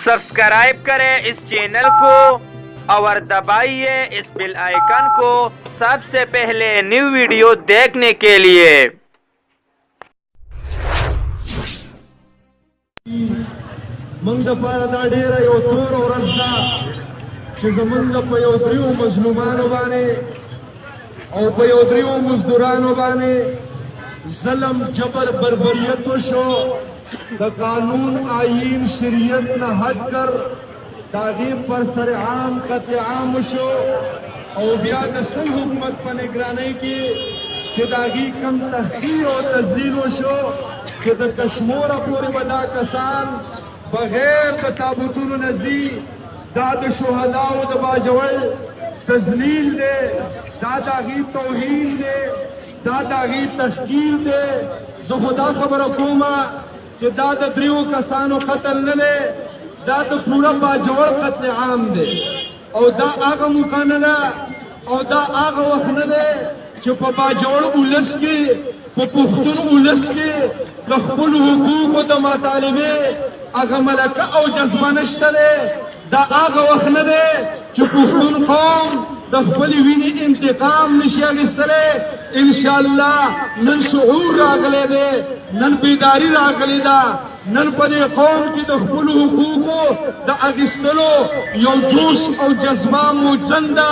सब्सक्राइब करें इस चैनल को और दबाइए इस बेल आइकन को सबसे पहले न्यू वीडियो देखने के लिए। منګ د پاره دا ډیره یو تور ورځ ده چې زمونږ په یو دریو مظلومانو باندې او په یو دریو مزدورانو باندې ظلم جبر بربریت وشو، د قانون آئین شریعت نه حد کر تعقیب پر سر عام قتل عام وشو او بیا د سن حکومت په نگرانی کې چې داغي کم تحقیر او تذلیل وشو چې د کشموره پورې به دا کسان بغیر د تابوتونو نزی دا د شهداو د باجوړ تذلیل دی، دا داغي توهین دی، دا داغي تحقیر دی. زه خدا خبره کوم چې دا د دریو کسانو قتل نه دی، دا د پوره باجوړ قتل عام دی او دا هغه موقع نه ده او دا هغه وخت نه دی چې په باجوړ ولس کې په پښتون ولس کې د خپل حقوقو د مطالبه هغه ملکه او جذبه نشته دی. دا هغه وخت نه دی چې پښتون قوم د خپل وینې انتقام نشي اخیستلی. انشاءالله نن شعور راغلی دی، نن بیداری راغلی ده، نن په دې قوم کې د خپل حقوقو د اخیستلو یو جوش او جذبه موجود ده.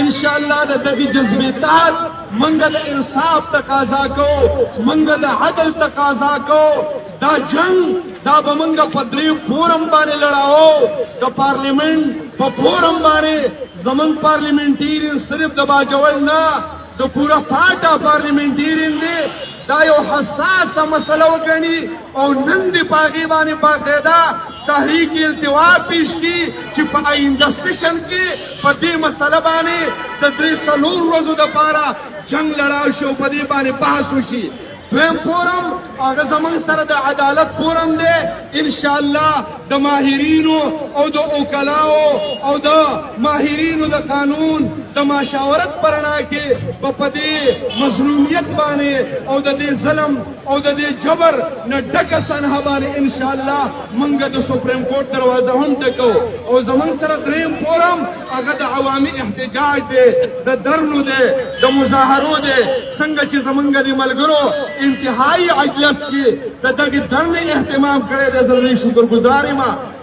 انشاءالله د دغې جذبې تحت منګه د انصاف تقاضا کوو، منګه د عدل تقاضا کوو. دا جنگ دا به منګه په درې فورم باندې لړاو. د پارلیمنت په فورم باندې زمونږ پارلیمنټیرین صرف د باجوړ نه د پوره پاټه پارلیمنټیرین دی دا یو حساسه مسله وګڼي او نن دې په هغې باندې باقاعده تحریک التوا پیش کړي چې په آینده سیشن کې په دې مسله باندې د 3 ورځو دپاره جنگ لړاو شي او په دې باندې بحث وشي. دویم فورم هغه زمونږ سره د عدالت فورم دی. انشاءالله د ماهرینو او د اوکلاو او د ماهرینو د قانون د مشاورت په رڼا کې په دې مظلومیت باندې او د دې ظلم او د دې جبر نه ډکه سنحه باندې انشاءالله موږ د سپریم کورټ دروازه هم ټکو. او زمونږ سره دریم فورم هغه د عوامي احتجاج دی، د درنو دی، د مظاهرو دی. څنګه چې زمونږ د ملګرو انتهایی اجلس کې د دغې درنې اهتمام کړی دی، زه دې شکرګزار یم.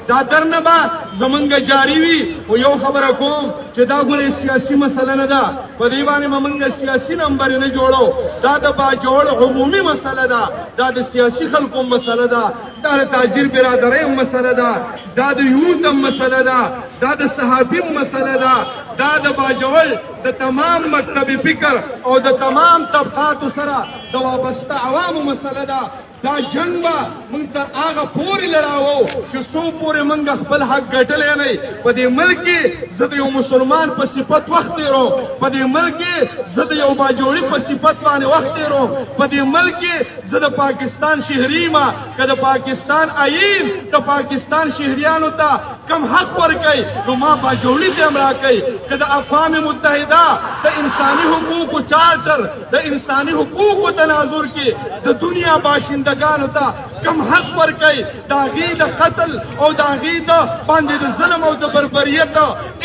دا درنه به زمونږ جاري وي. خو یو خبره کوم چې دا ګورې سیاسي مسله نه ده، په دې باندې به موږ سیاسي نمبر نه جوړو. دا د باجوړ عمومي مسله ده، دا د سیاسي خلکو مسله ده، دا د تاجر برادرۍ مسله ده، دا د یوت مسله ده، دا د صحافي مسله ده، دا د باجوړ د تمام مکتب فکر او د تمام طبقاتو سره د وابسته عوامو مسله ده. دا جنگ به موږ تر هغه پورې لړاوو چې څو پورې موږ خپل حق ګټلی نه. په دې ملک کې زه د یو مسلمان په صفت وخت تېروم، په دې ملک کې زه د یو باجوړي په صفت باندې وخت تېروم، په دې ملک کې زه د پاکستان شهري یم. که د پاکستان آئین د پاکستان شهریانو ته کم حق ورکوي نو ما باجوړي ته هم راکوي. که د اقوام متحده د انساني حقوقو چارټر د انساني حقوقو تناظر کې د دنیا باشندگانو ته کم حق ورکوي، د هغې د قتل او د هغې د باندې د ظلم او د بربریت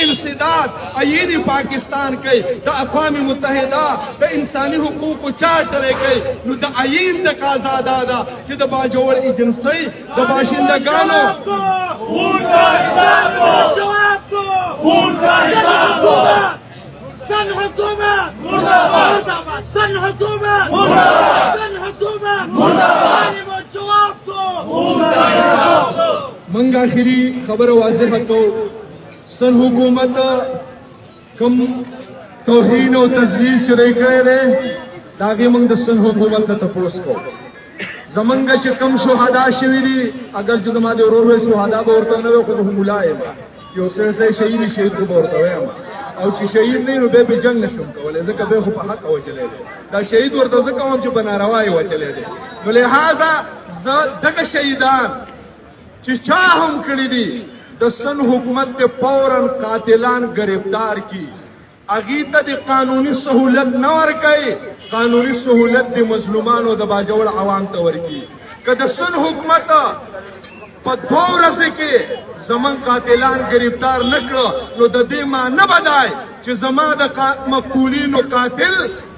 انسداد آئین پاکستان کوي، د اقوام متحده د انساني حقوقو چارټر یې کوي. نو د آئین تقاضا دا ده چې د باجوړ ایجنسۍ د باشندگانو سن حکومت مرداباد، سن حکومت مرداباد، سن حکومت مرداباد. جواب دو. منګ آخري خبره واضحه کو، سن حکومت کم توهین او تذلیل شروع کړی دی، د هغې موږ د سن حکومت نه تپوس کوو. زمونږ چې کم شهدا شوي دي، اگر چې زما د ورور ویل شهدا به ورته نه وي، خو زه ملا یم، یو سړی ته شهید شهید خو به ورته وایم، او چې شهید نه نو بیا به جنګ نشم کولی، ځکه بیا خو په حق وچلی دی. دا شهید ورته ځکه وایم چې په ناروا یې وچلی دی. نو لہذا زه دغه شهیدان چې چا هم کړي دي د سن حکومت ته فوراً قاتلان گرفتار کی، هغې ته د قانوني سهولت نه ورکوي، قانوني سهولت د مظلومانو د باجوړ عوام ته ورکوي. که د سن حکومت په 2 ورځې کې زمون قاتلان گرفتار نکړو نو د دې معنی بدای چې زما د مقتولینو قاتل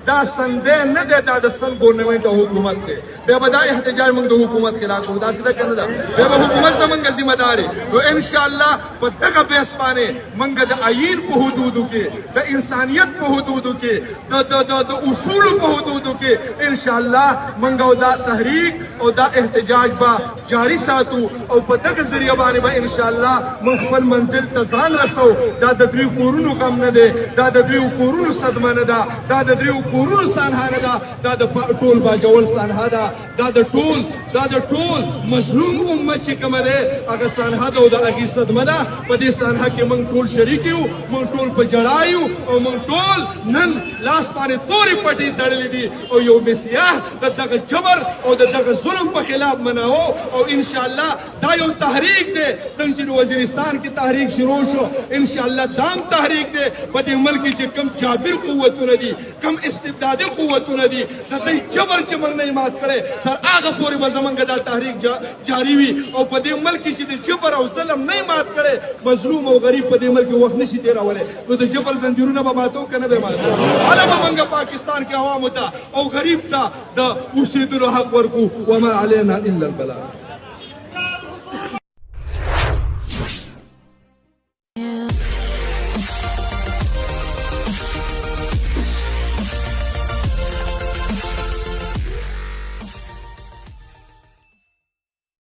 دا سندې نه ده دا د سن ګورنمنت حکومت دی بیا به دا احتجاج موږ د حکومت خلاف کوو دا څه کنه دا بیا به حکومت زمونږ ذمہ داري نو ان شاء الله په دغه بیس باندې موږ د آئین په حدودو کې د انسانیت په حدودو کې د اصول په حدودو کې ان شاء الله موږ دا تحریک او دا احتجاج با جاری ساتو او په دغه ذریعہ باندې به ان شاء الله موږ خپل منزل ته ځان رسو دا د دریو کورونو کم نه دی دا د دریو کورونو صدمه نه ده دا د دریو کورونو سانحه نه ده دا د ټول باجول سانحه ده دا د ټول مظلوم امت چې کومه ده هغه سانحه ده او د هغې صدمه ده په دې سانحه کې موږ ټول شریک یو موږ ټول په ژړا یو او موږ ټول نن لاس باندې تورې پټې تړلې دي او یو مسیح د دغه جبر او د دغه ظلم په خلاف مناو او ان شاء الله دا یو تحریک دی څنګه چې وزیرستان کې تحریک شروع شو ان شاء الله دام تحریک دی په دې ملک کې چې کم جابر قوتونه دي کم استبدادي قوتونه دي د دې جبر چې موږ نه مات کړي تر هغه پورې به زمونږ دا تحریک جاری وي او په دې ملک کې چې د جبر او ظلم نه مات کړي مظلوم او غریب په دې ملک وخت نشي تیرولی نو د جبر زنجیرونه به ماتو که نه به ماتو هله به موږ پاکستان کې عوامو ته او غریب ته د اوسېدلو حق ورکو وما علینا الا البلاغ